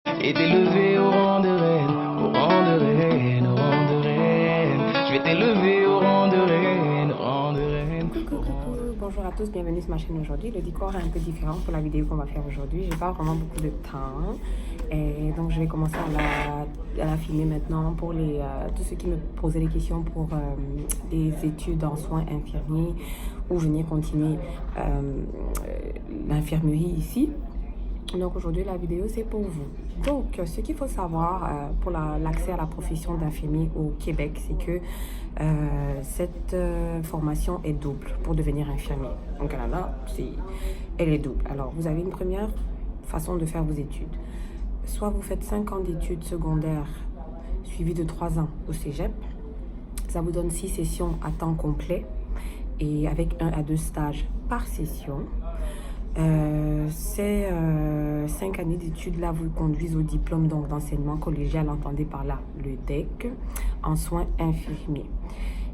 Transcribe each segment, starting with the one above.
Et t'élever au rang de reine, au rang de reine, au rang de reine. Je vais t'élever au rang de reine, au rang de reine. Coucou, bonjour à tous, bienvenue sur ma chaîne aujourd'hui. Le décor est un peu différent pour la vidéo qu'on va faire aujourd'hui. J'ai pas vraiment beaucoup de temps et donc je vais commencer à la filmer maintenant pour tous ceux qui me posaient des questions pour les études en soins infirmiers ou venir continuer l'infirmerie ici. Donc aujourd'hui, la vidéo, c'est pour vous. Donc, ce qu'il faut savoir pour l'accès à la profession d'infirmier au Québec, c'est que cette formation est double pour devenir infirmier. Au Canada, elle est double. Alors, vous avez une première façon de faire vos études. Soit vous faites 5 ans d'études secondaires suivies de 3 ans au cégep. Ça vous donne 6 sessions à temps complet et avec 1 à 2 stages par session. Ces 5 années d'études là vous conduisent au diplôme d'enseignement collégial, entendez par là le DEC en soins infirmiers.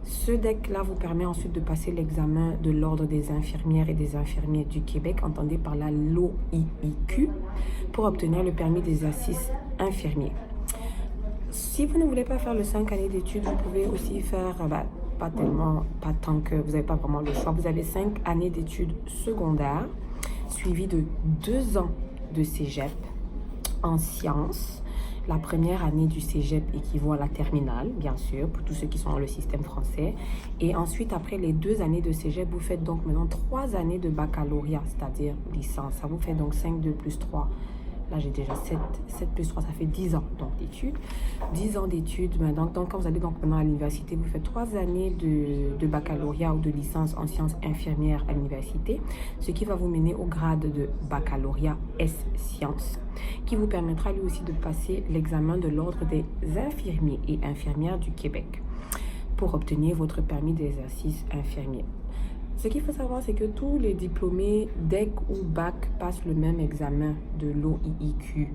Ce DEC là vous permet ensuite de passer l'examen de l'ordre des infirmières et des infirmiers du Québec, entendez par là l'OIIQ, pour obtenir le permis d'exercice infirmier. Si vous ne voulez pas faire le 5 années d'études, vous pouvez aussi faire pas tant que vous n'avez pas vraiment le choix. Vous avez 5 années d'études secondaires suivi de 2 ans de cégep en sciences. La première année du cégep équivaut à la terminale, bien sûr, pour tous ceux qui sont dans le système français. Et ensuite, après les 2 années de cégep, vous faites donc maintenant 3 années de baccalauréat, c'est-à-dire licence. Ça vous fait donc 5, 2 plus 3. Là, j'ai déjà 7 plus 3, ça fait 10 ans d'études. 10 ans d'études. Donc, quand vous allez donc maintenant à l'université, vous faites 3 années de baccalauréat ou de licence en sciences infirmières à l'université, ce qui va vous mener au grade de baccalauréat S-Sciences, qui vous permettra lui aussi de passer l'examen de l'ordre des infirmiers et infirmières du Québec pour obtenir votre permis d'exercice infirmier. Ce qu'il faut savoir, c'est que tous les diplômés DEC ou BAC passent le même examen de l'OIIQ.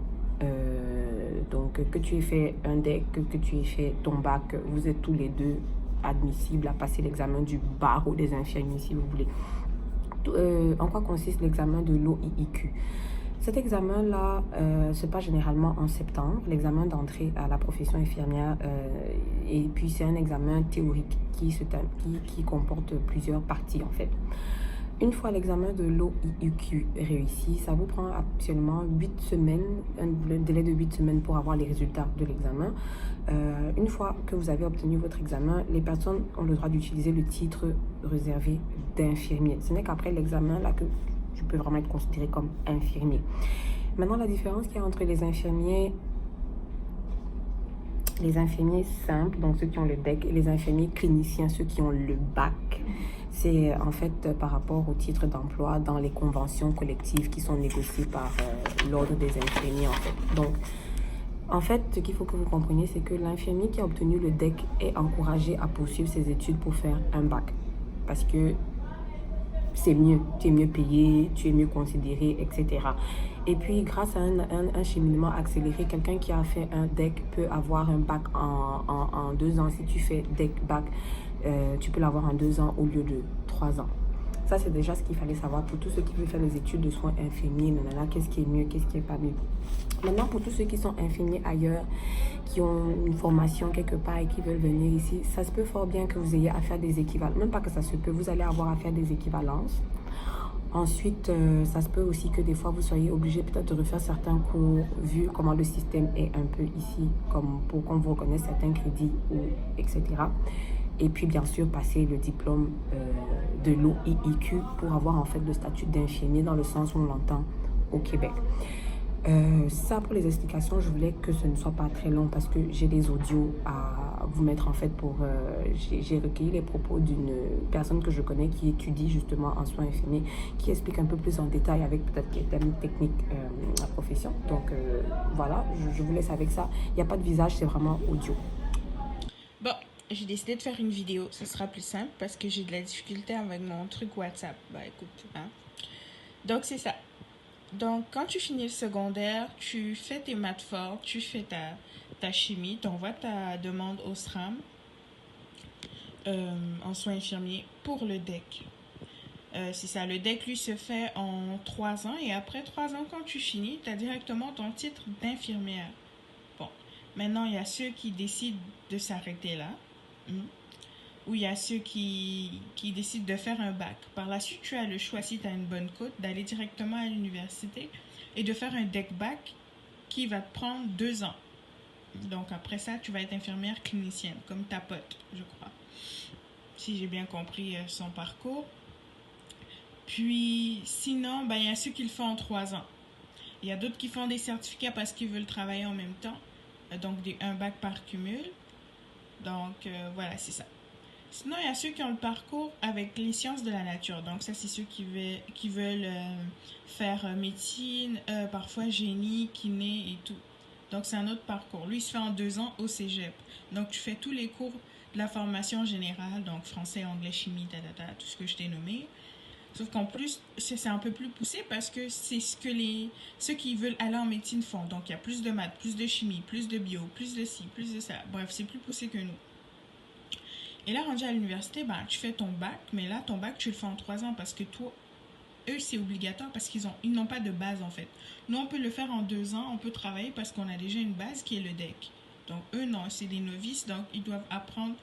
Donc, que tu aies fait un DEC, que tu aies fait ton BAC, vous êtes tous les deux admissibles à passer l'examen du barreau des infirmiers, si vous voulez. En quoi consiste l'examen de l'OIIQ? Cet examen-là se passe généralement en septembre, l'examen d'entrée à la profession infirmière, et puis c'est un examen théorique qui comporte plusieurs parties en fait. Une fois l'examen de l'OIIQ réussi, ça vous prend actuellement 8 semaines, un délai de 8 semaines pour avoir les résultats de l'examen. Une fois que vous avez obtenu votre examen, les personnes ont le droit d'utiliser le titre réservé d'infirmier. Ce n'est qu'après l'examen là que tu peux vraiment être considéré comme infirmier. Maintenant, la différence qu'il y a entre les infirmiers simples, donc ceux qui ont le DEC, et les infirmiers cliniciens, ceux qui ont le BAC, c'est en fait par rapport au titre d'emploi dans les conventions collectives qui sont négociées par l'ordre des infirmiers en fait. Donc, en fait, ce qu'il faut que vous compreniez, c'est que l'infirmier qui a obtenu le DEC est encouragé à poursuivre ses études pour faire un BAC. Parce que c'est mieux, tu es mieux payé, tu es mieux considéré, etc. Et puis, grâce à un cheminement accéléré, quelqu'un qui a fait un DEC peut avoir un bac en 2 ans. Si tu fais DEC-BAC, tu peux l'avoir en 2 ans au lieu de 3 ans. Ça, c'est déjà ce qu'il fallait savoir pour tous ceux qui veulent faire les études de soins infirmiers. Qu'est-ce qui est mieux, qu'est-ce qui n'est pas mieux. Maintenant, pour tous ceux qui sont infirmiers ailleurs, qui ont une formation quelque part et qui veulent venir ici, ça se peut fort bien que vous ayez à faire des équivalences. Même pas que ça se peut, vous allez avoir à faire des équivalences. Ensuite, ça se peut aussi que des fois, vous soyez obligé peut-être de refaire certains cours, vu comment le système est un peu ici, comme pour qu'on vous reconnaisse certains crédits, etc. Et puis, bien sûr, passer le diplôme de l'OIIQ pour avoir en fait le statut d'infirmier dans le sens où on l'entend au Québec. Ça, pour les explications, je voulais que ce ne soit pas très long parce que j'ai des audios à vous mettre en fait pour... j'ai recueilli les propos d'une personne que je connais qui étudie justement en soins infirmiers, qui explique un peu plus en détail avec peut-être les termes techniques la profession. Donc voilà, je vous laisse avec ça. Il n'y a pas de visage, c'est vraiment audio. Bon, j'ai décidé de faire une vidéo. Ce sera plus simple parce que j'ai de la difficulté avec mon truc WhatsApp. Bah écoute, hein. Donc c'est ça. Donc, quand tu finis le secondaire, tu fais tes maths fortes, tu fais ta chimie, tu envoies ta demande au SRAM en soins infirmiers pour le DEC. C'est ça, le DEC, lui, se fait en 3 ans. Et après 3 ans, quand tu finis, tu as directement ton titre d'infirmière. Bon, maintenant, il y a ceux qui décident de s'arrêter là. Ou il y a ceux qui décident de faire un bac. Par la suite, tu as le choix, si tu as une bonne cote, d'aller directement à l'université et de faire un DEC bac qui va te prendre 2 ans. Donc après ça, tu vas être infirmière clinicienne, comme ta pote, je crois. Si j'ai bien compris son parcours. Puis sinon, il y a ceux qui le font en 3 ans. Il y a d'autres qui font des certificats parce qu'ils veulent travailler en même temps. Donc un bac par cumul. Donc voilà, c'est ça. Sinon, il y a ceux qui ont le parcours avec les sciences de la nature. Donc ça, c'est ceux qui veulent faire médecine, parfois génie, kiné et tout. Donc c'est un autre parcours. Lui, il se fait en 2 ans au cégep. Donc tu fais tous les cours de la formation générale, donc français, anglais, chimie, tout ce que je t'ai nommé. Sauf qu'en plus, c'est un peu plus poussé parce que c'est ce que ceux qui veulent aller en médecine font. Donc il y a plus de maths, plus de chimie, plus de bio, plus de ci, plus de ça. Bref, c'est plus poussé que nous. Et là, rendu à l'université, tu fais ton bac, mais là, ton bac, tu le fais en 3 ans parce que toi, eux, c'est obligatoire parce qu'ils n'ont pas de base, en fait. Nous, on peut le faire en 2 ans, on peut travailler parce qu'on a déjà une base qui est le DEC. Donc, eux, non, c'est des novices, donc ils doivent apprendre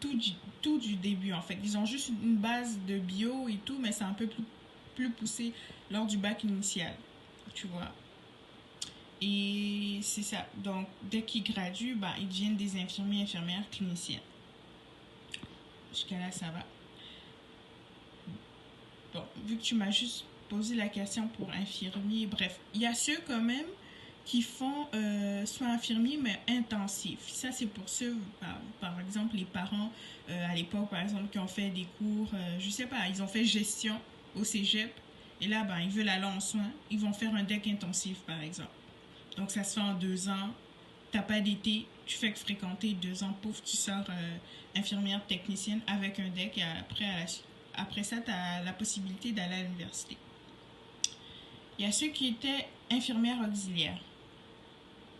tout du début, en fait. Ils ont juste une base de bio et tout, mais c'est un peu plus poussé lors du bac initial, tu vois. Et c'est ça. Donc, dès qu'ils graduent, ils deviennent des infirmiers, infirmières, cliniciennes. Jusqu'à là, ça va. Bon, vu que tu m'as juste posé la question pour infirmier, bref, il y a ceux quand même qui font soins infirmiers, mais intensifs. Ça, c'est pour ceux, par exemple, les parents, à l'époque, par exemple, qui ont fait des cours, je sais pas, ils ont fait gestion au cégep, et là, ils veulent aller en soins, ils vont faire un DEC intensif, par exemple. Donc, ça se fait en 2 ans. T'as pas d'été, tu fais que fréquenter 2 ans, pouf, tu sors infirmière technicienne avec un DEC, et après ça, tu as la possibilité d'aller à l'université. Il y a ceux qui étaient infirmières auxiliaires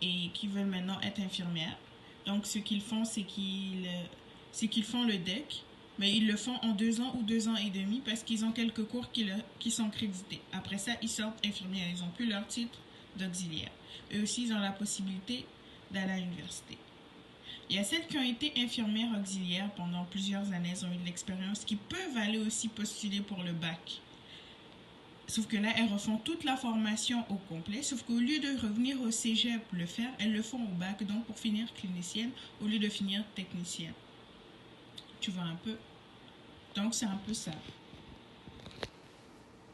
et qui veulent maintenant être infirmières. Donc, ce qu'ils font, c'est qu'ils font le DEC, mais ils le font en 2 ans ou 2 ans et demi parce qu'ils ont quelques cours qui sont crédités. Après ça, ils sortent infirmières. Ils n'ont plus leur titre d'auxiliaire. Eux aussi, ils ont la possibilité d'aller à l'université. Il y a celles qui ont été infirmières auxiliaires pendant plusieurs années, elles ont eu de l'expérience, qui peuvent aller aussi postuler pour le bac. Sauf que là, elles refont toute la formation au complet, sauf qu'au lieu de revenir au cégep le faire, elles le font au bac, donc pour finir clinicienne, au lieu de finir technicienne. Tu vois un peu? Donc c'est un peu ça.